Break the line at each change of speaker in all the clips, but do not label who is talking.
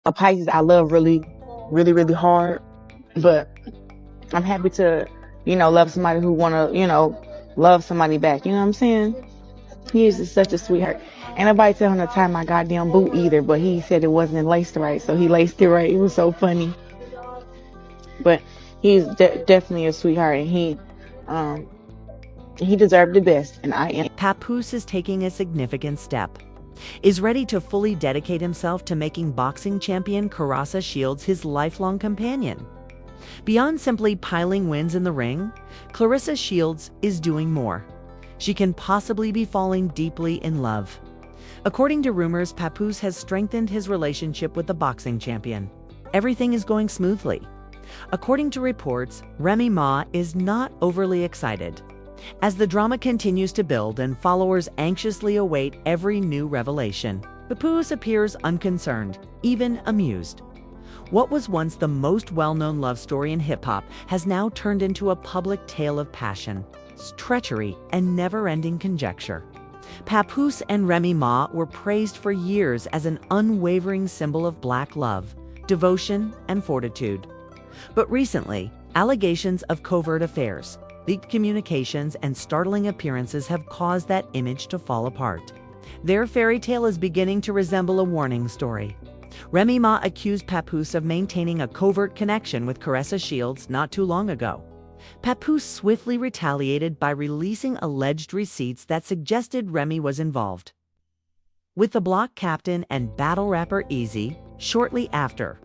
a Pisces I love really, really, really hard, but I'm happy to, love somebody who wanna, love somebody back. You know what I'm saying? He is just such a sweetheart. Ain't nobody tell him to tie my goddamn boot either, but he said it wasn't laced right, so he laced it right. It was so funny. But he's definitely a sweetheart, and um, he deserved the best, and I am.
Papoose is taking a significant step, is ready to fully dedicate himself to making boxing champion Claressa Shields his lifelong companion. Beyond simply piling wins in the ring, Claressa Shields is doing more. She can possibly be falling deeply in love. According to rumors, Papoose has strengthened his relationship with the boxing champion. Everything is going smoothly. According to reports, Remy Ma is not overly excited. As the drama continues to build and followers anxiously await every new revelation, Papoose appears unconcerned, even amused. What was once the most well-known love story in hip-hop has now turned into a public tale of passion, treachery, and never-ending conjecture. Papoose and Remy Ma were praised for years as an unwavering symbol of Black love, devotion, and fortitude. But recently, allegations of covert affairs, leaked communications, and startling appearances have caused that image to fall apart. Their fairy tale is beginning to resemble a warning story. Remy Ma accused Papoose of maintaining a covert connection with Claressa Shields not too long ago. Papoose swiftly retaliated by releasing alleged receipts that suggested Remy was involved. With the Block captain and battle rapper Eazy, shortly after,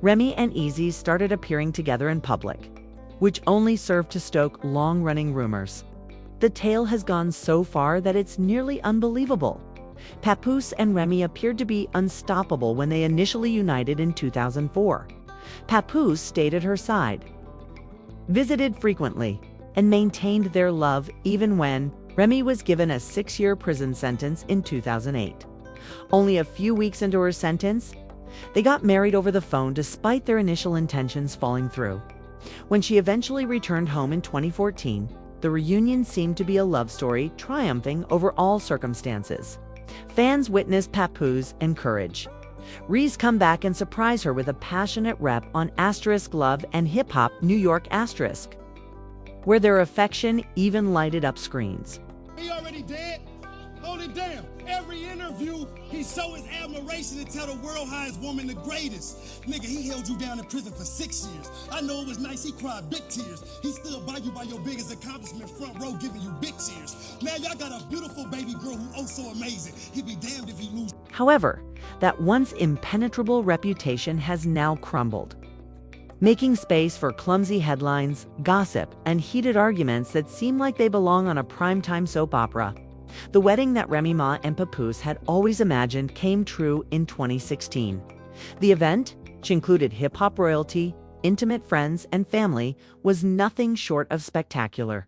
Remy and Eazy started appearing together in public, which only served to stoke long-running rumors. The tale has gone so far that it's nearly unbelievable. Papoose and Remy appeared to be unstoppable when they initially united in 2004. Papoose stayed at her side, visited frequently, and maintained their love even when Remy was given a 6-year prison sentence in 2008. Only a few weeks into her sentence, they got married over the phone despite their initial intentions falling through. When she eventually returned home in 2014, the reunion seemed to be a love story triumphing over all circumstances. Fans witnessed Papoose and courage. Reese come back and surprise her with a passionate rep on *Love and Hip Hop New York*, where their affection even lighted up screens.
He already dead? Hold it down. Every interview, he show his admiration and tell the world how his woman the greatest. Nigga, he held you down in prison for 6 years. I know it was nice, he cried big tears. He still by you by your biggest accomplishment, front row giving you big cheers. Now y'all got a beautiful baby girl who oh so amazing. He be damned if he lose.
However, that once impenetrable reputation has now crumbled, making space for clumsy headlines, gossip, and heated arguments that seem like they belong on a primetime soap opera. The wedding that Remy Ma and Papoose had always imagined came true in 2016. The event, which included hip-hop royalty, intimate friends, and family, was nothing short of spectacular.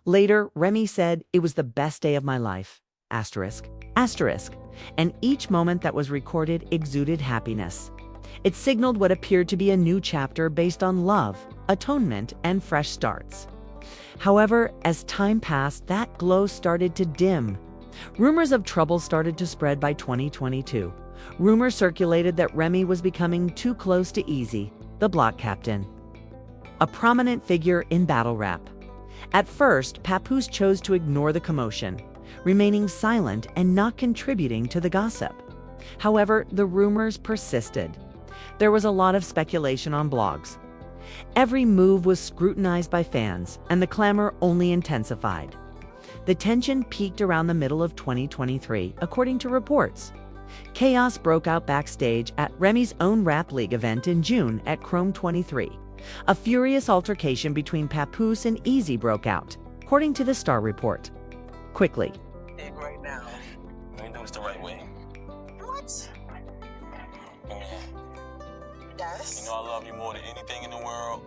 Later, Remy said, "It was the best day of my life, asterisk, asterisk, and each moment that was recorded exuded happiness. It signaled what appeared to be a new chapter based on love, atonement, and fresh starts." However, as time passed, that glow started to dim. Rumors of trouble started to spread by 2022. Rumors circulated that Remy was becoming too close to Eazy, the Block captain, a prominent figure in battle rap. At first, Papoose chose to ignore the commotion, remaining silent and not contributing to the gossip. However, the rumors persisted. There was a lot of speculation on blogs. Every move was scrutinized by fans, and the clamor only intensified. The tension peaked around the middle of 2023, according to reports. Chaos broke out backstage at Remy's own Rap League event in June at Chrome 23. A furious altercation between Papoose and Eazy broke out, according to the Star report. Quickly.
Big right now.
We ain't doing this the right way.
What?
Man,
Yes.
you know I love you more than anything in the world.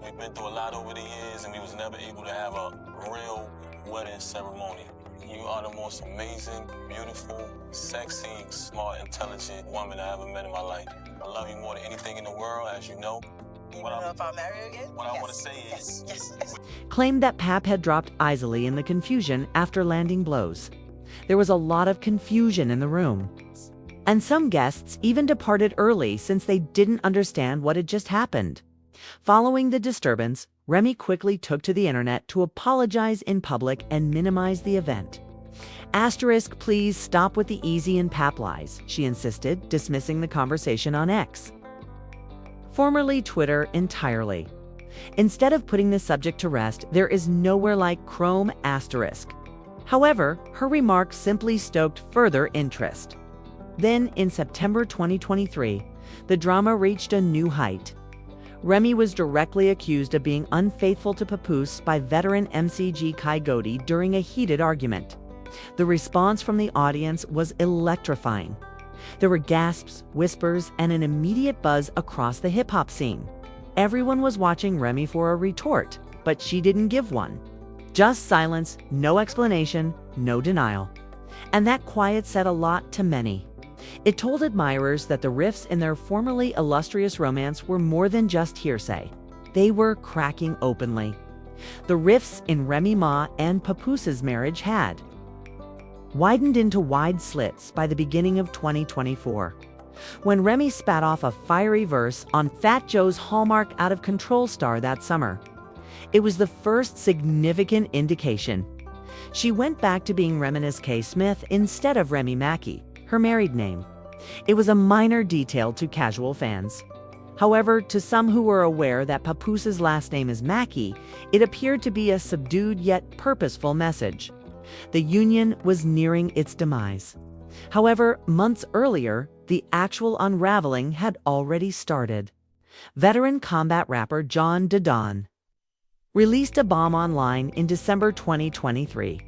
We've been through a lot over the years, and we was never able to have a real wedding ceremony. You are the most amazing, beautiful, sexy, smart, intelligent woman I ever met in my life. I love you more than anything in the world, as you know.
You wanna know if I'm married again?
What I
Yes.
want to say is,
Yes.
Claimed that Pap had dropped easily in the confusion after landing blows. There was a lot of confusion in the room. And some guests even departed early since they didn't understand what had just happened. Following the disturbance, Remy quickly took to the internet to apologize in public and minimize the event. Asterisk, please stop with the easy and pap lies, she insisted, dismissing the conversation on X, formerly Twitter, entirely. Instead of putting the subject to rest, there is nowhere like Chrome asterisk. However, her remarks simply stoked further interest. Then, in September 2023, the drama reached a new height. Remy was directly accused of being unfaithful to Papoose by veteran MCG Coyote during a heated argument. The response from the audience was electrifying. There were gasps, whispers, and an immediate buzz across the hip-hop scene. Everyone was watching Remy for a retort, but she didn't give one. Just silence, no explanation, no denial. And that quiet said a lot to many. It told admirers that the rifts in their formerly illustrious romance were more than just hearsay. They were cracking openly. The rifts in Remy Ma and Papoose's marriage had widened into wide slits by the beginning of 2024. When Remy spat off a fiery verse on Fat Joe's Hallmark Out of Control star that summer, it was the first significant indication. She went back to being Reminisce K. Smith instead of Remy Mackey, her married name. It was a minor detail to casual fans. However, to some who were aware that Papoose's last name is Mackey, it appeared to be a subdued yet purposeful message. The union was nearing its demise. However, months earlier, the actual unraveling had already started. Veteran combat rapper John Dodon released a bomb online in December 2023,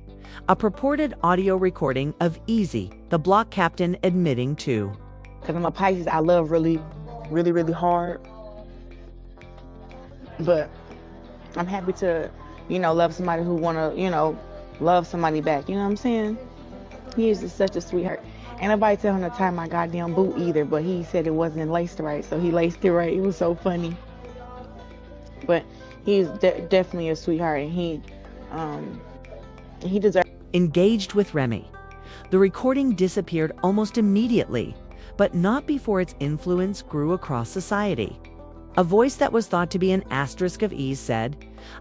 a purported audio recording of Easy, the block captain, admitting to,
Because I'm a Pisces, I love really, really, really hard. But I'm happy to, love somebody who want to, love somebody back. You know what I'm saying? He is just such a sweetheart. Ain't nobody tell him to tie my goddamn boot either, but he said it wasn't laced right, so he laced it right. It was so funny. But he's definitely a sweetheart, and he deserves.
engaged with Remy. The recording disappeared almost immediately, but not before its influence grew across society. A voice that was thought to be an asterisk of ease said,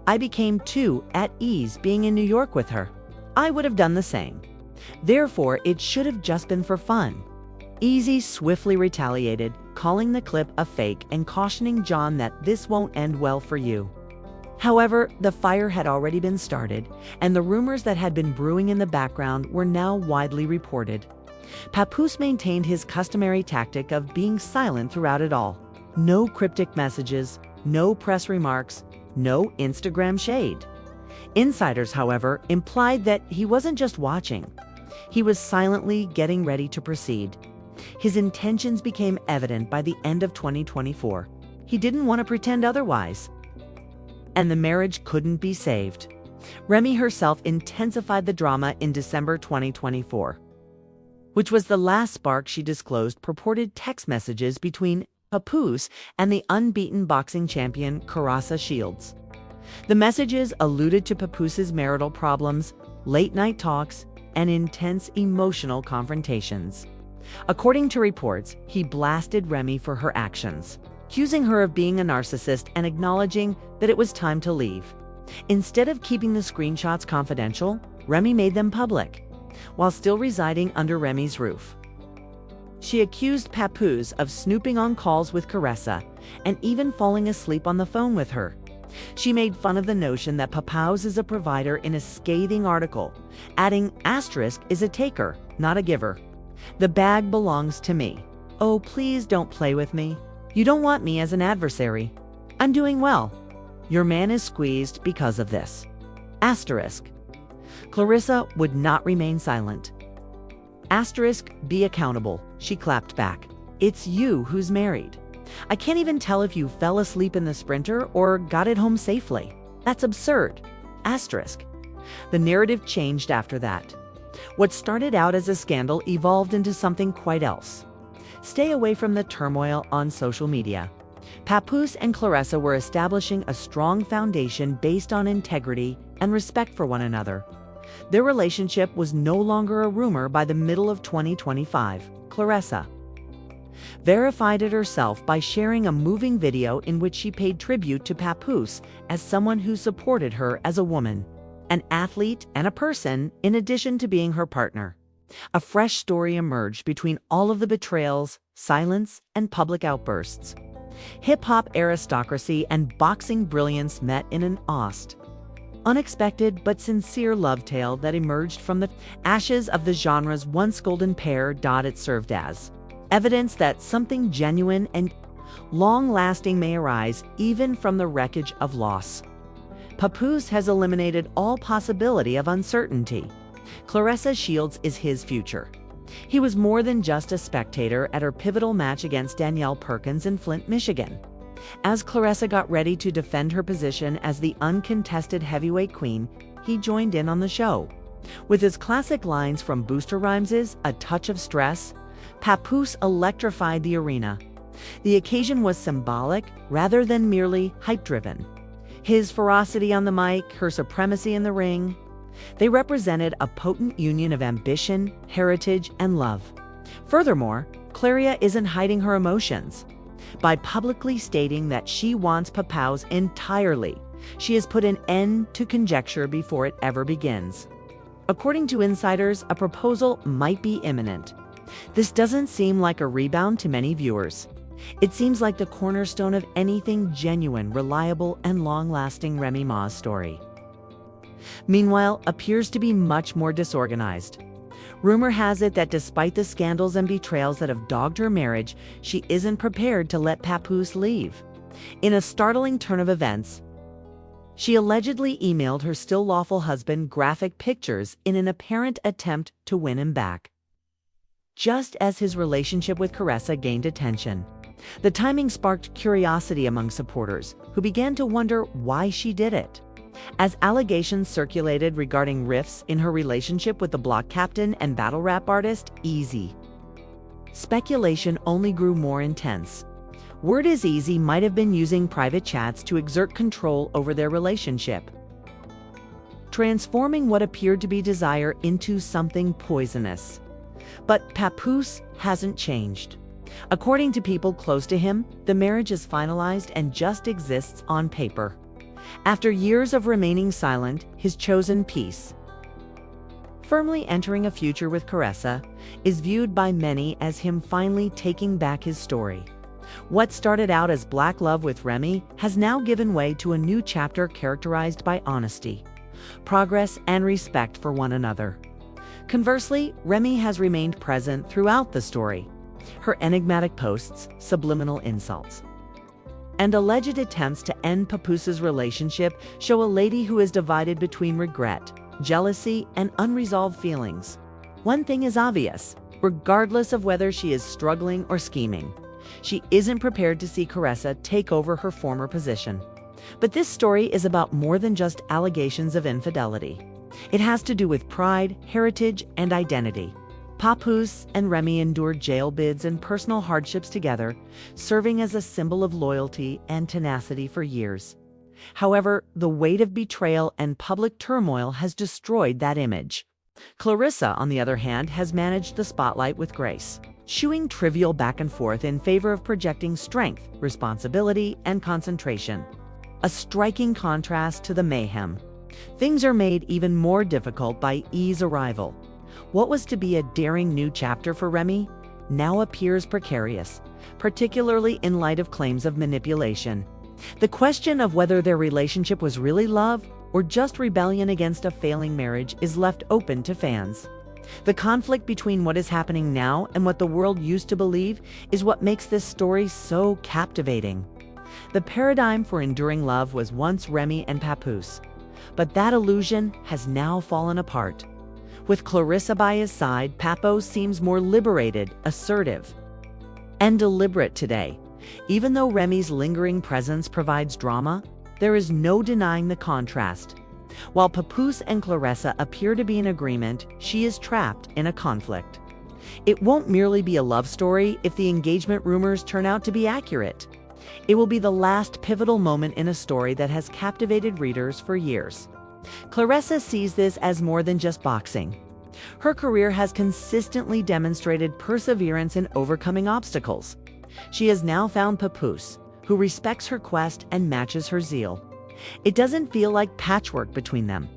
"I became too at ease being in New York with her. I would have done the same. Therefore, it should have just been for fun." Easy swiftly retaliated, calling the clip a fake and cautioning John that this won't end well for you. However, the fire had already been started, and the rumors that had been brewing in the background were now widely reported. Papoose maintained his customary tactic of being silent throughout it all. No cryptic messages, no press remarks, no Instagram shade. Insiders, however, implied that he wasn't just watching. He was silently getting ready to proceed. His intentions became evident by the end of 2024. He didn't want to pretend otherwise. And the marriage couldn't be saved. Remy herself intensified the drama in December 2024, which was the last spark she disclosed purported text messages between Papoose and the unbeaten boxing champion Claressa Shields. The messages alluded to Papoose's marital problems, late-night talks, and intense emotional confrontations. According to reports, he blasted Remy for her actions, accusing her of being a narcissist and acknowledging that it was time to leave. Instead of keeping the screenshots confidential, Remy made them public, while still residing under Remy's roof. She accused Papoose of snooping on calls with Claressa and even falling asleep on the phone with her. She made fun of the notion that Papoose is a provider in a scathing article, adding, "Asterisk is a taker, not a giver. The bag belongs to me. Oh, please don't play with me. You don't want me as an adversary. I'm doing well. Your man is squeezed because of this." Asterisk. Claressa would not remain silent. Asterisk, be accountable, she clapped back. It's you who's married. I can't even tell if you fell asleep in the Sprinter or got it home safely. That's absurd. Asterisk. The narrative changed after that. What started out as a scandal evolved into something quite else. Stay away from the turmoil on social media. Papoose and Claressa were establishing a strong foundation based on integrity and respect for one another. Their relationship was no longer a rumor by the middle of 2025. Claressa verified it herself by sharing a moving video in which she paid tribute to Papoose as someone who supported her as a woman, an athlete, and a person, in addition to being her partner. A fresh story emerged between all of the betrayals, silence, and public outbursts. Hip-hop aristocracy and boxing brilliance met in an unexpected but sincere love tale that emerged from the ashes of the genre's once golden pair. It served as evidence that something genuine and long-lasting may arise even from the wreckage of loss. Papoose has eliminated all possibility of uncertainty. Claressa Shields is his future. He was more than just a spectator at her pivotal match against Danielle Perkins in Flint, Michigan. As Claressa got ready to defend her position as the uncontested heavyweight queen, he joined in on the show. With his classic lines from Busta Rhymes' "A Touch of Stress," Papoose electrified the arena. The occasion was symbolic rather than merely hype-driven. His ferocity on the mic, her supremacy in the ring, they represented a potent union of ambition, heritage, and love. Furthermore, Claressa isn't hiding her emotions. By publicly stating that she wants Papoose entirely, she has put an end to conjecture before it ever begins. According to insiders, a proposal might be imminent. This doesn't seem like a rebound to many viewers. It seems like the cornerstone of anything genuine, reliable, and long-lasting Remy Ma's story. Meanwhile, appears to be much more disorganized. Rumor has it that despite the scandals and betrayals that have dogged her marriage, she isn't prepared to let Papoose leave. In a startling turn of events, she allegedly emailed her still lawful husband graphic pictures in an apparent attempt to win him back. Just as his relationship with Claressa gained attention, the timing sparked curiosity among supporters, who began to wonder why she did it. As allegations circulated regarding rifts in her relationship with the block captain and battle rap artist Eazy, speculation only grew more intense. Word is Eazy might have been using private chats to exert control over their relationship, transforming what appeared to be desire into something poisonous. But Papoose hasn't changed. According to people close to him, the marriage is finalized and just exists on paper. After years of remaining silent, his chosen peace, firmly entering a future with Claressa, is viewed by many as him finally taking back his story. What started out as black love with Remy has now given way to a new chapter characterized by honesty, progress, and respect for one another. Conversely, Remy has remained present throughout the story. Her enigmatic posts, subliminal insults, and alleged attempts to end Papoose's relationship show a lady who is divided between regret, jealousy, and unresolved feelings. One thing is obvious: regardless of whether she is struggling or scheming, she isn't prepared to see Claressa take over her former position. But this story is about more than just allegations of infidelity. It has to do with pride, heritage, and identity. Papoose and Remy endured jail bids and personal hardships together, serving as a symbol of loyalty and tenacity for years. However, the weight of betrayal and public turmoil has destroyed that image. Claressa, on the other hand, has managed the spotlight with grace, chewing trivial back and forth in favor of projecting strength, responsibility, and concentration. A striking contrast to the mayhem. Things are made even more difficult by E's arrival. What was to be a daring new chapter for Remy now appears precarious, particularly in light of claims of manipulation. The question of whether their relationship was really love or just rebellion against a failing marriage is left open to fans. The conflict between what is happening now and what the world used to believe is what makes this story so captivating. The paradigm for enduring love was once Remy and Papoose, but that illusion has now fallen apart. With Claressa by his side, Papoose seems more liberated, assertive, and deliberate today. Even though Remy's lingering presence provides drama, there is no denying the contrast. While Papoose and Claressa appear to be in agreement, she is trapped in a conflict. It won't merely be a love story if the engagement rumors turn out to be accurate. It will be the last pivotal moment in a story that has captivated readers for years. Claressa sees this as more than just boxing. Her career has consistently demonstrated perseverance in overcoming obstacles. She has now found Papoose, who respects her quest and matches her zeal. It doesn't feel like patchwork between them.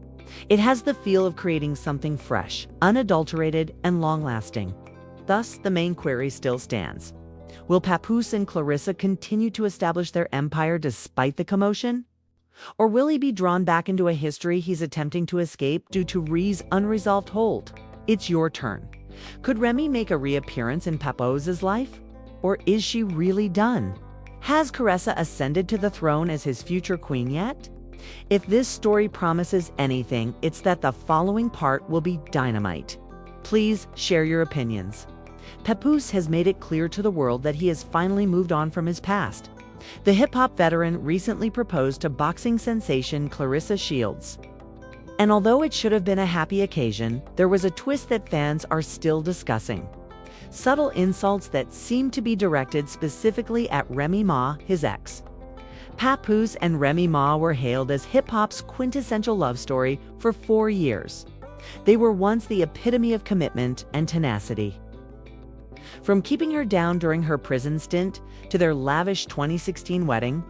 It has the feel of creating something fresh, unadulterated, and long-lasting. Thus, the main query still stands. Will Papoose and Claressa continue to establish their empire despite the commotion? Or will he be drawn back into a history he's attempting to escape due to Rhee's unresolved hold? It's your turn. Could Remy make a reappearance in Papoose's life? Or is she really done? Has Claressa ascended to the throne as his future queen yet? If this story promises anything, it's that the following part will be dynamite. Please share your opinions. Papoose has made it clear to the world that he has finally moved on from his past. The hip-hop veteran recently proposed to boxing sensation Claressa Shields. And although it should have been a happy occasion, there was a twist that fans are still discussing. Subtle insults that seem to be directed specifically at Remy Ma, his ex. Papoose and Remy Ma were hailed as hip-hop's quintessential love story for 4 years. They were once the epitome of commitment and tenacity. From keeping her down during her prison stint to their lavish 2016 wedding.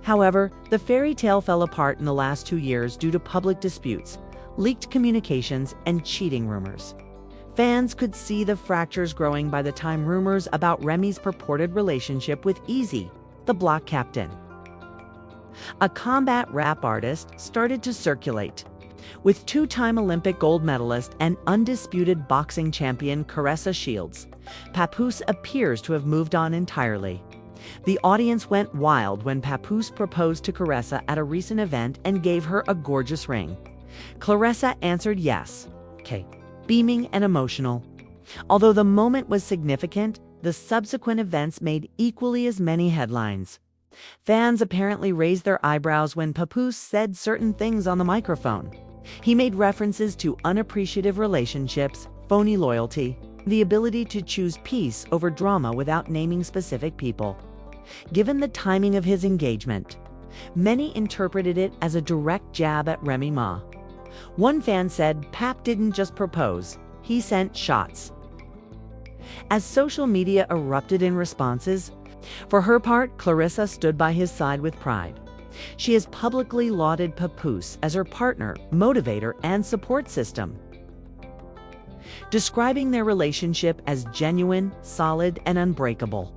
However, the fairy tale fell apart in the last 2 years due to public disputes, leaked communications, and cheating rumors. Fans could see the fractures growing by the time rumors about Remy's purported relationship with Easy, the block captain, a combat rap artist, started to circulate. With 2-time Olympic gold medalist and undisputed boxing champion Claressa Shields, Papoose appears to have moved on entirely. The audience went wild when Papoose proposed to Claressa at a recent event and gave her a gorgeous ring. Claressa answered yes, beaming and emotional. Although the moment was significant, the subsequent events made equally as many headlines. Fans apparently raised their eyebrows when Papoose said certain things on the microphone. He made references to unappreciative relationships, phony loyalty, the ability to choose peace over drama without naming specific people. Given the timing of his engagement, many interpreted it as a direct jab at Remy Ma. One fan said Pap didn't just propose, he sent shots. As social media erupted in responses, for her part, Claressa stood by his side with pride. She has publicly lauded Papoose as her partner, motivator, and support system, describing their relationship as genuine, solid, and unbreakable.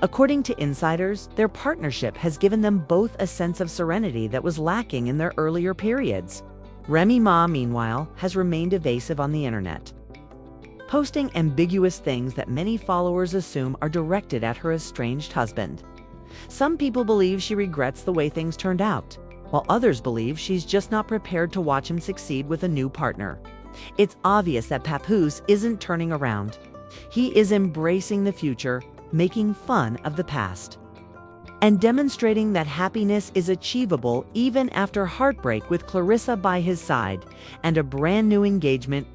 According to insiders, their partnership has given them both a sense of serenity that was lacking in their earlier periods. Remy Ma, meanwhile, has remained evasive on the internet, posting ambiguous things that many followers assume are directed at her estranged husband. Some people believe she regrets the way things turned out, while others believe she's just not prepared to watch him succeed with a new partner. It's obvious that Papoose isn't turning around. He is embracing the future, making fun of the past, and demonstrating that happiness is achievable even after heartbreak with Claressa by his side and a brand new engagement